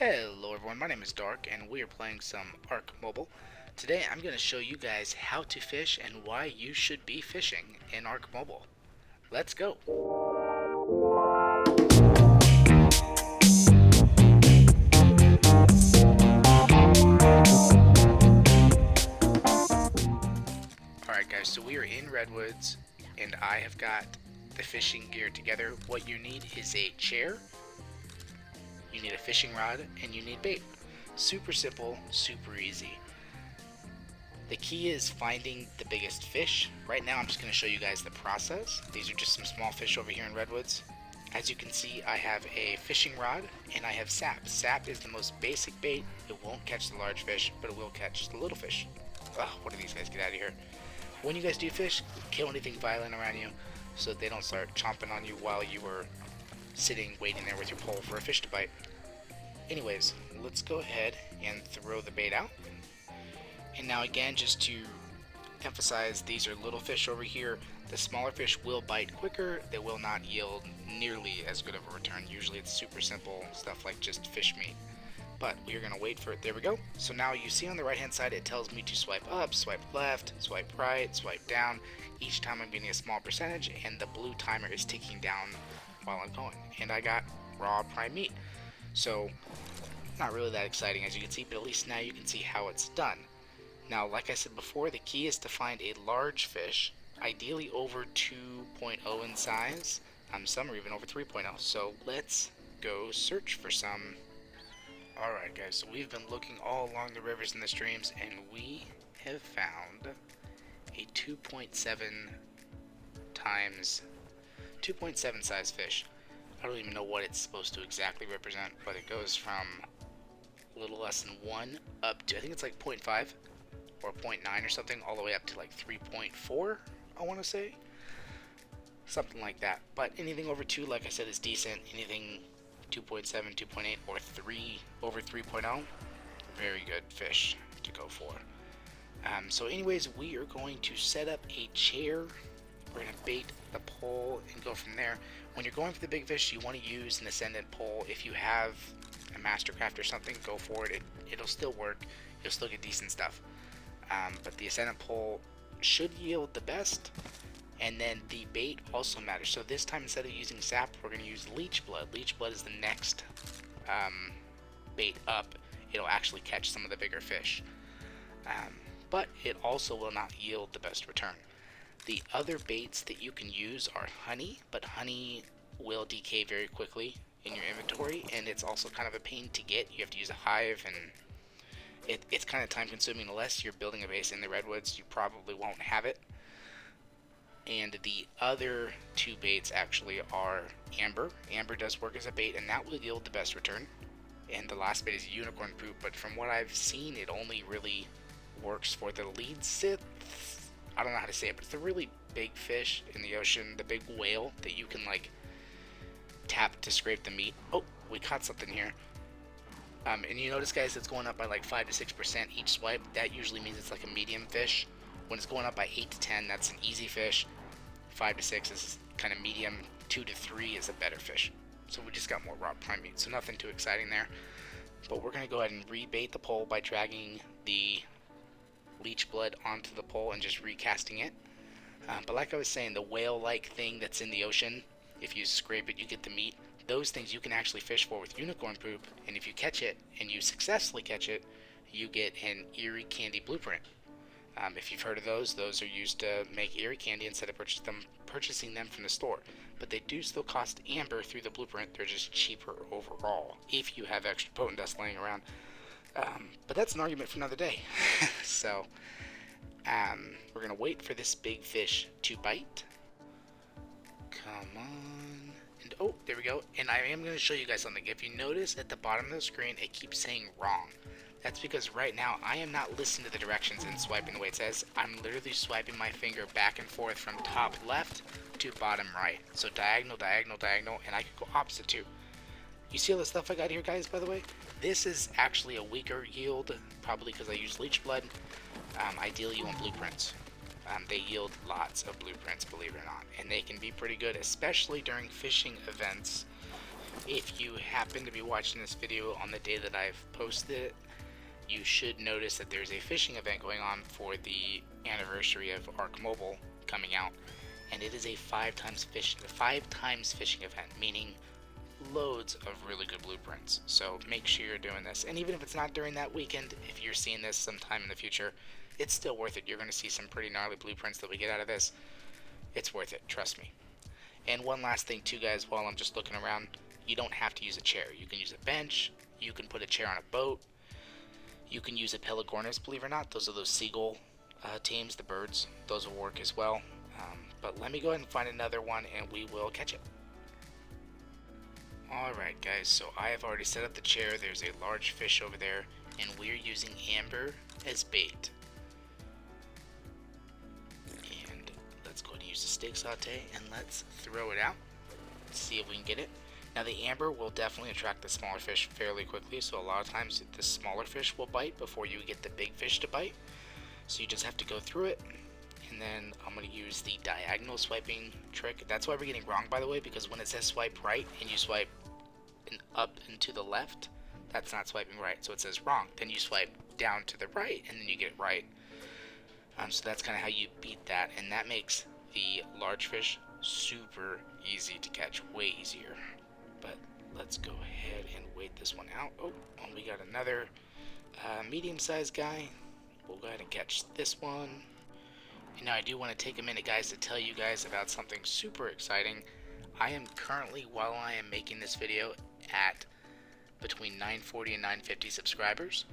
Hello everyone, my name is Dark and we are playing some Ark Mobile. Today I'm going to show you guys how to fish and why you should be fishing in Ark Mobile. Let's go! Alright guys, so we are in Redwoods and I have got the fishing gear together. What you need is a chair, you need a fishing rod, and you need bait. Super simple, super easy. The key is finding the biggest fish. Right now I'm just going to show you guys the process. These are just some small fish over here in Redwoods. As you can see, I have a fishing rod and I have sap. Sap is the most basic bait. It won't catch the large fish, but it will catch the little fish. Ugh, what do these guys? Get out of here. When you guys do fish, kill anything violent around you so that they don't start chomping on you while you are sitting waiting there with your pole for a fish to bite. Anyways, let's go ahead and throw the bait out. And now again, just to emphasize, these are little fish over here. The smaller fish will bite quicker. They will not yield nearly as good of a return. Usually it's super simple stuff like just fish meat. But we're going to wait for it. There we go. So now you see on the right hand side it tells me to swipe up, swipe left, swipe right, swipe down. Each time I'm getting a small percentage and the blue timer is ticking down while I'm going. And I got raw prime meat. So not really that exciting as you can see, but at least now you can see how it's done. Now, like I said before, the key is to find a large fish, ideally over 2.0 in size. Some are even over 3.0. So let's go search for some. Alright guys, so we've been looking all along the rivers and the streams, and we have found a 2.7 times 2.7 size fish. I don't even know what it's supposed to exactly represent, but it goes from a little less than 1 up to, I think it's like 0.5 or 0.9 or something, all the way up to like 3.4, I want to say. Something like that. But anything over 2, like I said, is decent. Anything 2.7, 2.8, or 3 over 3.0, very good fish to go for. So anyways, we are going to set up a chair. We're going to bait the pole and go from there. When you're going for the big fish, you want to use an ascendant pole. If you have a mastercraft or something, go for it. It'll still work. You'll still get decent stuff. But the ascendant pole should yield the best. And then the bait also matters. So this time, instead of using sap, we're going to use leech blood. Leech blood is the next bait up. It'll actually catch some of the bigger fish. But it also will not yield the best return. The other baits that you can use are honey, but honey will decay very quickly in your inventory, and it's also kind of a pain to get. You have to use a hive, and it's kind of time consuming. Unless you're building a base in the Redwoods, you probably won't have it. And the other two baits actually are amber. Amber does work as a bait, and that will yield the best return. And the last bait is unicorn poop, but from what I've seen, it only really works for the lead sith. I don't know how to say it, but it's a really big fish in the ocean, the big whale that you can like tap to scrape the meat. Oh, we caught something here. And you notice, guys, it's going up by like 5 to 6% each swipe. That usually means it's like a medium fish. When it's going up by 8 to 10, that's an easy fish. 5 to 6 is kind of medium. 2 to 3 is a better fish. So we just got more raw prime meat, so nothing too exciting there. But we're going to go ahead and rebait the pole by dragging the leech blood onto the pole and just recasting it. But like I was saying, the whale-like thing that's in the ocean, if you scrape it, you get the meat. Those things you can actually fish for with unicorn poop, and if you catch it, and you successfully catch it, you get an eerie candy blueprint. If you've heard of those are used to make eerie candy instead of purchasing them from the store. But they do still cost amber through the blueprint. They're just cheaper overall if you have extra potent dust laying around. But that's an argument for another day. So we're going to wait for this big fish to bite. Come on. And oh, there we go. And I am going to show you guys something. If you notice at the bottom of the screen, it keeps saying wrong. That's because right now I am not listening to the directions and swiping the way it says. I'm literally swiping my finger back and forth from top left to bottom right. So diagonal, diagonal, diagonal, and I could go opposite too. You see all the stuff I got here, guys, by the way? This is actually a weaker yield, probably because I use leech blood. Ideally, you want blueprints. They yield lots of blueprints, believe it or not, and they can be pretty good, especially during fishing events If you happen to be watching this video on the day that I've posted it, you should notice that there's a fishing event going on for the anniversary of Ark Mobile coming out, and it is a 5 times fishing event, meaning loads of really good blueprints. So make sure you're doing this, and even if it's not during that weekend, if you're seeing this sometime in the future, it's still worth it. You're going to see some pretty gnarly blueprints that we get out of this. It's worth it, trust me. And one last thing too, guys, while I'm just looking around, you don't have to use a chair. You can use a bench, you can put a chair on a boat, you can use a Pelagornis, believe it or not. Those are those seagull teams, the birds. Those will work as well. But let me go ahead and find another one and we will catch it. Alright guys, so I have already set up the chair. There's a large fish over there, and we're using amber as bait. And let's go ahead and use the steak saute and let's throw it out. See if we can get it. Now the amber will definitely attract the smaller fish fairly quickly, so a lot of times the smaller fish will bite before you get the big fish to bite. So you just have to go through it, and then I'm going to use the diagonal swiping trick. That's why we're getting wrong, by the way, because when it says swipe right and you swipe up and to the left, that's not swiping right, so it says wrong. Then you swipe down to the right and then you get it right. So that's kind of how you beat that, and that makes the large fish super easy to catch, way easier. But let's go ahead and wait this one out. Oh, we got another medium-sized guy. We'll go ahead and catch this one. And now I do want to take a minute, guys, to tell you guys about something super exciting. I am currently, while I am making this video, at between 940 and 950 subscribers.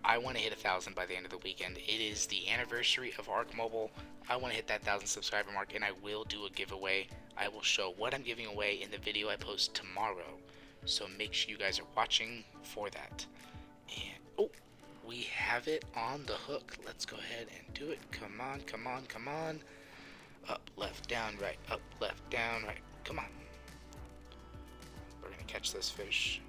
I want to hit 1,000 by the end of the weekend. It is the anniversary of Ark Mobile. I want to hit that 1,000 subscriber mark, and I will do a giveaway. I will show what I'm giving away in the video I post tomorrow. So make sure you guys are watching for that. And oh, we have it on the hook. Let's go ahead and do it. Come on, come on, come on. Up, left, down, right. Up, left, down, right. Come on. We're going to catch this fish.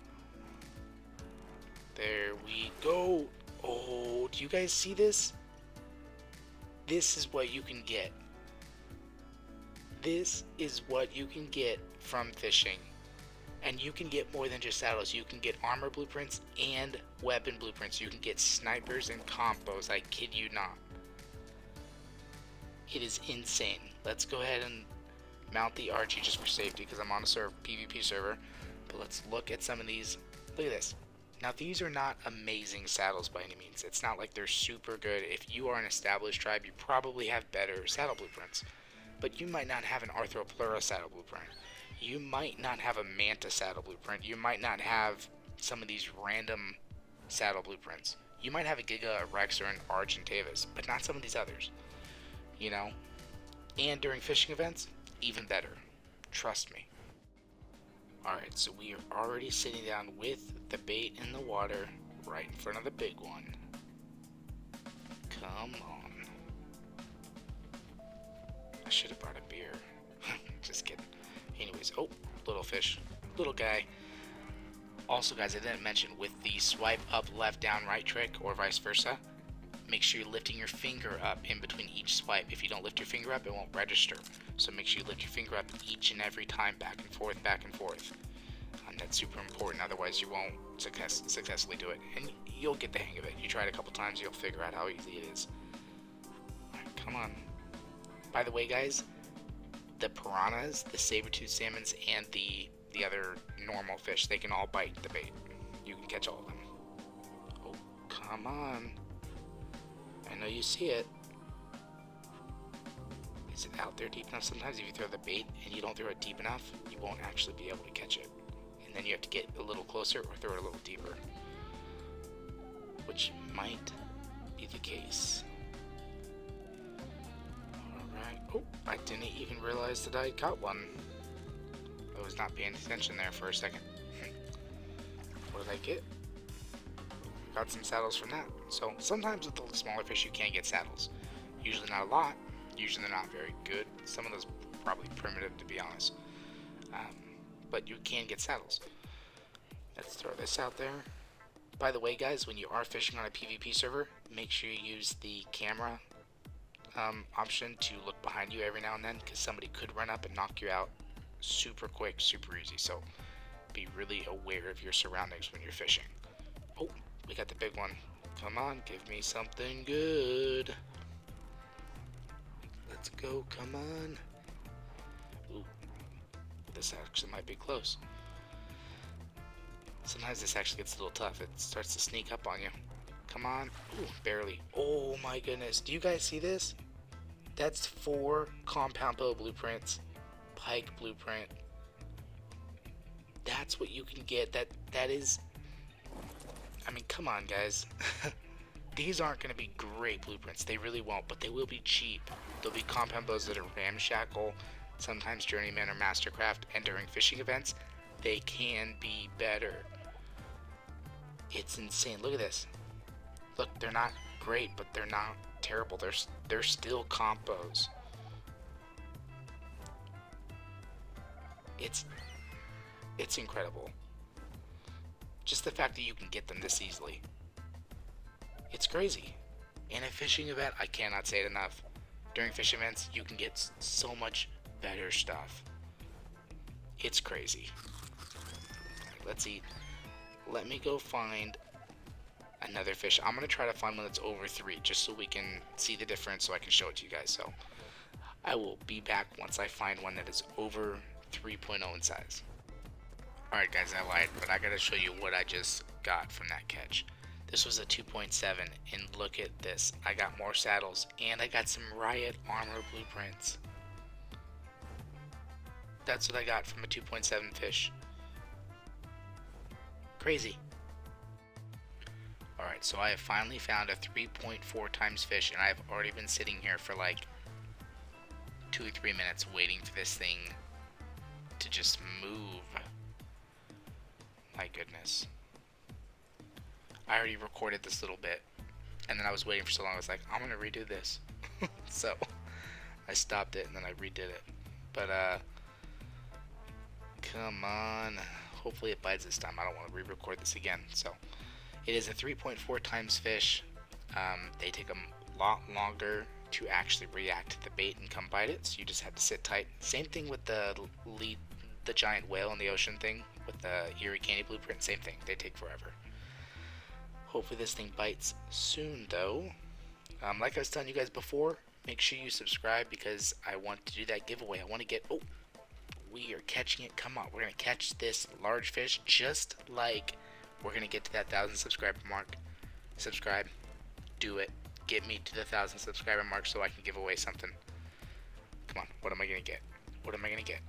There we go. Oh, do you guys see this? This is what you can get. This is what you can get from fishing. And you can get more than just saddles. You can get armor blueprints and weapon blueprints. You can get snipers and comp bows. I kid you not. It is insane. Let's go ahead and mount the Archie just for safety because I'm on a PvP server. But let's look at some of these. Look at this. Now these are not amazing saddles by any means. It's not like they're super good. If you are an established tribe, you probably have better saddle blueprints. But you might not have an Arthropleura saddle blueprint. You might not have a Manta saddle blueprint. You might not have some of these random saddle blueprints. You might have a Giga, a Rex, or an Argentavis, but not some of these others. You know? And during fishing events, even better. Trust me. Alright, so we are already sitting down with the bait in the water right in front of the big one. Come on. I should have brought a beer. Just kidding. Anyways, oh, little fish. Little guy. Also, guys, I didn't mention with the swipe up, left, down, right trick, or vice versa, make sure you're lifting your finger up in between each swipe. If you don't lift your finger up, it won't register. So make sure you lift your finger up each and every time, back and forth, back and forth. That's super important, otherwise you won't successfully do it. And you'll get the hang of it. You try it a couple times, you'll figure out how easy it is. Alright, come on. By the way, guys, the piranhas, the saber-toothed salmons, and the other normal fish, they can all bite the bait. You can catch all of them. Oh, come on. I know you see it. Is it out there deep enough? Sometimes if you throw the bait and you don't throw it deep enough, you won't actually be able to catch it. And then you have to get a little closer or throw it a little deeper. Which might be the case. Alright. Oh, I didn't even realize that I caught one. I was not paying attention there for a second. What did I get? Got some saddles from that. So sometimes with the smaller fish you can get saddles. Usually not a lot. Usually they're not very good. Some of those probably primitive, to be honest. But you can get saddles. Let's throw this out there. By the way, guys, when you are fishing on a PvP server, make sure you use the camera option to look behind you every now and then, because somebody could run up and knock you out super quick, super easy. So be really aware of your surroundings when you're fishing. Oh, we got the big one. Come on, give me something good. Let's go, come on. Ooh, this actually might be close. Sometimes this actually gets a little tough. It starts to sneak up on you. Come on. Ooh, barely. Oh my goodness. Do you guys see this? That's 4 Comp Bow blueprints. Pike blueprint. That's what you can get. That is... I mean, come on, guys. These aren't going to be great blueprints. They really won't, but they will be cheap. There'll be compound bows that are ramshackle, sometimes journeyman or mastercraft, and during fishing events, they can be better. It's insane. Look at this. Look, they're not great, but they're not terrible. They're still comp bows. It's incredible. Just the fact that you can get them this easily. It's crazy. In a fishing event, I cannot say it enough. During fish events, you can get so much better stuff. It's crazy. Right, let's see. Let me go find another fish. I'm going to try to find one that's over 3, just so we can see the difference, so I can show it to you guys. So I will be back once I find one that is over 3.0 in size. Alright guys, I lied, but I gotta show you what I just got from that catch. This was a 2.7, and look at this. I got more saddles, and I got some Riot armor blueprints. That's what I got from a 2.7 fish. Crazy. Alright, so I have finally found a 3.4 times fish, and I've already been sitting here for like 2 or 3 minutes waiting for this thing to just move. My goodness. I already recorded this little bit, and then I was waiting for so long, I was like, I'm gonna redo this. So I stopped it and then I redid it. But come on, hopefully it bites this time. I don't want to re-record this again. So it is a 3.4 times fish. They take a lot longer to actually react to the bait and come bite it, so you just have to sit tight. Same thing with the giant whale in the ocean thing with the Erie Candy blueprint. Same thing, they take forever. Hopefully this thing bites soon though. Like I was telling you guys before, make sure you subscribe because I want to do that giveaway. I want to get, oh, we are catching it. Come on, we're going to catch this large fish just like we're going to get to that 1,000 subscriber mark. Subscribe, do it, get me to the 1,000 subscriber mark so I can give away something. Come on, what am I going to get? What am I going to get?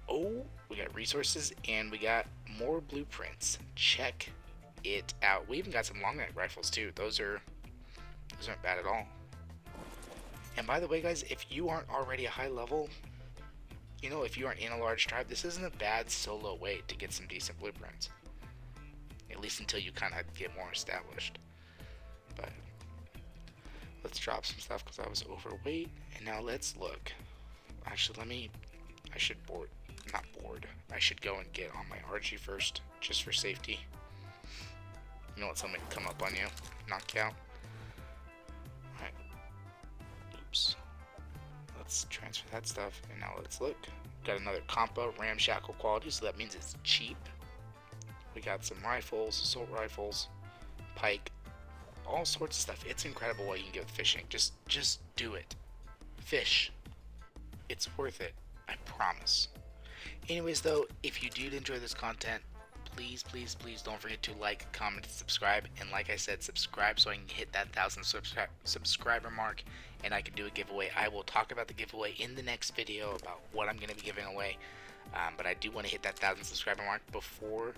Oh, we got resources and we got more blueprints. Check it out. We even got some long neck rifles too. Those aren't bad at all. And by the way guys, if you aren't already a high level, you know, if you aren't in a large tribe, this isn't a bad solo way to get some decent blueprints. At least until you kind of get more established. But let's drop some stuff because I was overweight. And now let's look. Actually, I should I should go and get on my RG first, just for safety. You know what, somebody can come up on you, knock you out. Alright. Oops. Let's transfer that stuff, and now let's look. Got another Comp Bow, ramshackle quality, so that means it's cheap. We got some rifles, assault rifles, pike, all sorts of stuff. It's incredible what you can get with fishing. Just do it. Fish. It's worth it. I promise. Anyways though, if you did enjoy this content, please don't forget to like, comment, and subscribe. And like I said, subscribe so I can hit that 1,000 subscriber mark and I can do a giveaway. I will talk about the giveaway in the next video about what I'm going to be giving away. But I do want to hit that 1,000 subscriber mark before,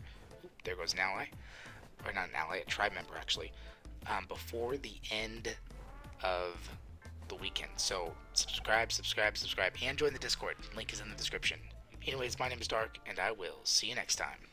there goes an ally, or not an ally, a tribe member actually, before the end of the weekend. So subscribe, and join the Discord. Link is in the description. Anyways, my name is Dark, and I will see you next time.